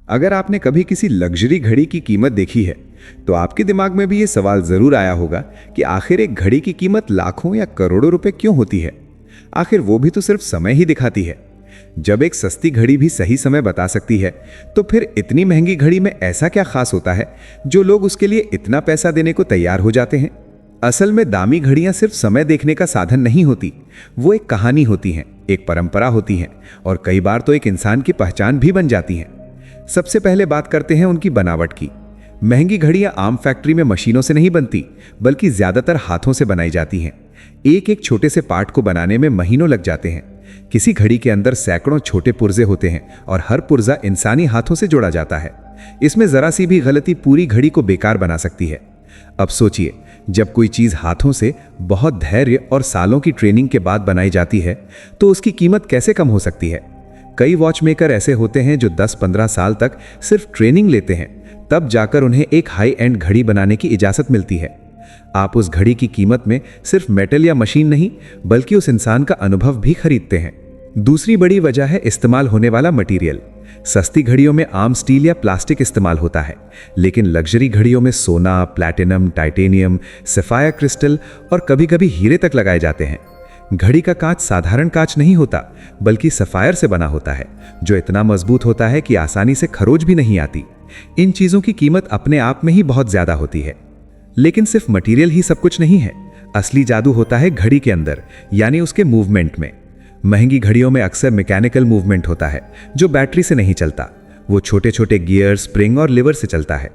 अगर आपने कभी किसी लग्जरी घड़ी की कीमत देखी है तो आपके दिमाग में भी ये सवाल जरूर आया होगा कि आखिर एक घड़ी की कीमत लाखों या करोड़ों रुपए क्यों होती है। आखिर वो भी तो सिर्फ समय ही दिखाती है। जब एक सस्ती घड़ी भी सही समय बता सकती है तो फिर इतनी महंगी घड़ी में ऐसा क्या खास होता है जो लोग उसके लिए इतना पैसा देने को तैयार हो जाते हैं। असल में दामी घड़ियां सिर्फ समय देखने का साधन नहीं होती, वो एक कहानी होती हैं, एक परंपरा होती हैं और कई बार तो एक इंसान की पहचान भी बन जाती हैं। सबसे पहले बात करते हैं उनकी बनावट की। महंगी घड़ियां आम फैक्ट्री में मशीनों से नहीं बनती, बल्कि ज्यादातर हाथों से बनाई जाती हैं। एक एक छोटे से पार्ट को बनाने में महीनों लग जाते हैं। किसी घड़ी के अंदर सैकड़ों छोटे पुर्जे होते हैं और हर पुर्जा इंसानी हाथों से जोड़ा जाता है। इसमें जरा सी भी गलती पूरी घड़ी को बेकार बना सकती है। अब सोचिए, जब कोई चीज हाथों से बहुत धैर्य और सालों की ट्रेनिंग के बाद बनाई जाती है तो उसकी कीमत कैसे कम हो सकती है। कई वॉचमेकर ऐसे होते हैं जो 10-15 साल तक सिर्फ ट्रेनिंग लेते हैं, तब जाकर उन्हें एक हाई एंड घड़ी बनाने की इजाजत मिलती है। आप उस घड़ी की कीमत में सिर्फ मेटल या मशीन नहीं, बल्कि उस इंसान का अनुभव भी खरीदते हैं। दूसरी बड़ी वजह है इस्तेमाल होने वाला मटेरियल। सस्ती घड़ियों में आम स्टील या प्लास्टिक इस्तेमाल होता है, लेकिन लग्जरी घड़ियों में सोना, प्लैटिनम, टाइटेनियम, सफायर क्रिस्टल और कभी-कभी हीरे तक लगाए जाते हैं। घड़ी का कांच साधारण कांच नहीं होता, बल्कि सफायर से बना होता है, जो इतना मजबूत होता है कि आसानी से खरोच भी नहीं आती। इन चीजों की कीमत अपने आप में ही बहुत ज्यादा होती है। लेकिन सिर्फ मटेरियल ही सब कुछ नहीं है। असली जादू होता है घड़ी के अंदर, यानी उसके मूवमेंट में। महंगी घड़ियों में अक्सर मैकेनिकल मूवमेंट होता है जो बैटरी से नहीं चलता। वो छोटे छोटे गियर, स्प्रिंग और लिवर से चलता है।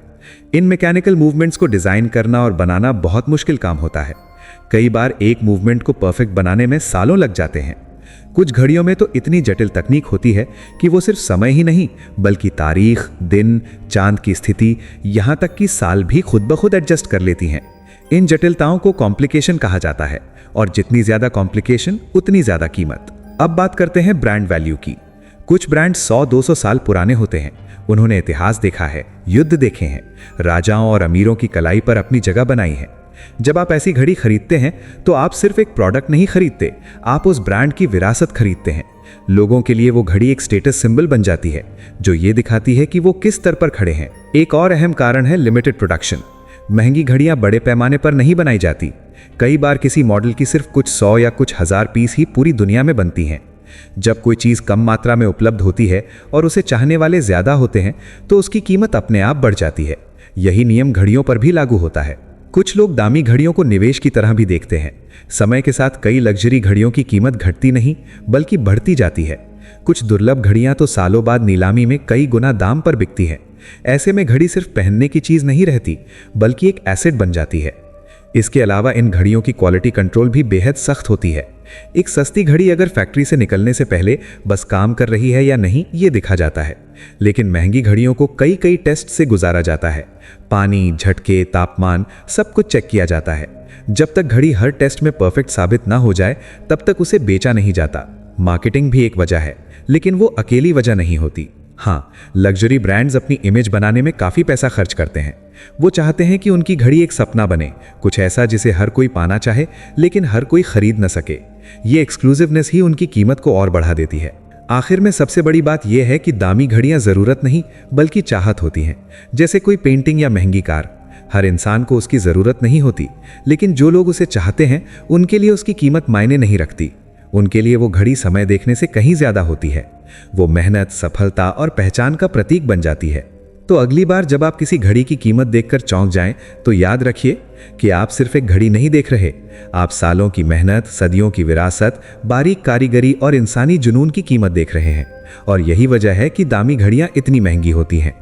इन मैकेनिकल मूवमेंट्स को डिजाइन करना और बनाना बहुत मुश्किल काम होता है। कई बार एक मूवमेंट को परफेक्ट बनाने में सालों लग जाते हैं। कुछ घड़ियों में तो इतनी जटिल तकनीक होती है कि वो सिर्फ समय ही नहीं, बल्कि तारीख, दिन, चांद की स्थिति, यहां तक कि साल भी खुद ब खुद एडजस्ट कर लेती हैं। इन जटिलताओं को कॉम्प्लिकेशन कहा जाता है, और जितनी ज्यादा कॉम्प्लिकेशन उतनी ज्यादा कीमत। अब बात करते हैं ब्रांड वैल्यू की। कुछ ब्रांड 100-200 साल पुराने होते हैं। उन्होंने इतिहास देखा है, युद्ध देखे हैं, राजाओं और अमीरों की कलाई पर अपनी जगह बनाई है। जब आप ऐसी घड़ी खरीदते हैं तो आप सिर्फ एक प्रोडक्ट नहीं खरीदते, आप उस ब्रांड की विरासत खरीदते हैं। लोगों के लिए वो घड़ी एक स्टेटस सिंबल बन जाती है, जो ये दिखाती है कि वो किस स्तर पर खड़े हैं। एक और अहम कारण है लिमिटेड प्रोडक्शन। महंगी घड़ियां बड़े पैमाने पर नहीं बनाई जाती। कई बार किसी मॉडल की सिर्फ कुछ 100 या कुछ 1000 पीस ही पूरी दुनिया में बनती हैं। जब कोई चीज कम मात्रा में उपलब्ध होती है और उसे चाहने वाले ज्यादा होते हैं तो उसकी कीमत अपने आप बढ़ जाती है। यही नियम घड़ियों पर भी लागू होता है। कुछ लोग दामी घड़ियों को निवेश की तरह भी देखते हैं। समय के साथ कई लग्जरी घड़ियों की कीमत घटती नहीं, बल्कि बढ़ती जाती है। कुछ दुर्लभ घड़ियां तो सालों बाद नीलामी में कई गुना दाम पर बिकती हैं। ऐसे में घड़ी सिर्फ पहनने की चीज नहीं रहती, बल्कि एक एसेट बन जाती है। इसके अलावा इन घड़ियों की क्वालिटी कंट्रोल भी बेहद सख्त होती है। एक सस्ती घड़ी अगर फैक्ट्री से निकलने से पहले बस काम कर रही है या नहीं, ये देखा जाता है। लेकिन महंगी घड़ियों को कई कई टेस्ट से गुजारा जाता है। पानी, झटके, तापमान, सब कुछ चेक किया जाता है। जब तक घड़ी हर टेस्ट में परफेक्ट साबित ना हो जाए, तब तक उसे बेचा नहीं जाता। मार्केटिंग भी एक वजह है, लेकिन वो अकेली वजह नहीं होती। हाँ, लग्जरी ब्रांड्स अपनी इमेज बनाने में काफी पैसा खर्च करते हैं। वो चाहते हैं कि उनकी घड़ी एक सपना बने, कुछ ऐसा जिसे हर कोई पाना चाहे लेकिन हर कोई खरीद न सके। ये एक्सक्लूसिवनेस ही उनकी कीमत को और बढ़ा देती है। आखिर में सबसे बड़ी बात यह है कि दामी घड़ियां जरूरत नहीं, बल्कि चाहत होती हैं। जैसे कोई पेंटिंग या महंगी कार, हर इंसान को उसकी जरूरत नहीं होती, लेकिन जो लोग उसे चाहते हैं उनके लिए उसकी कीमत मायने नहीं रखती। उनके लिए वो घड़ी समय देखने से कहीं ज्यादा होती है। वो मेहनत, सफलता और पहचान का प्रतीक बन जाती है। तो अगली बार जब आप किसी घड़ी की कीमत देखकर चौंक जाएं, तो याद रखिए कि आप सिर्फ एक घड़ी नहीं देख रहे, आप सालों की मेहनत, सदियों की विरासत, बारीक कारीगरी और इंसानी जुनून की कीमत देख रहे हैं। और यही वजह है कि दामी घड़ियां इतनी महंगी होती हैं।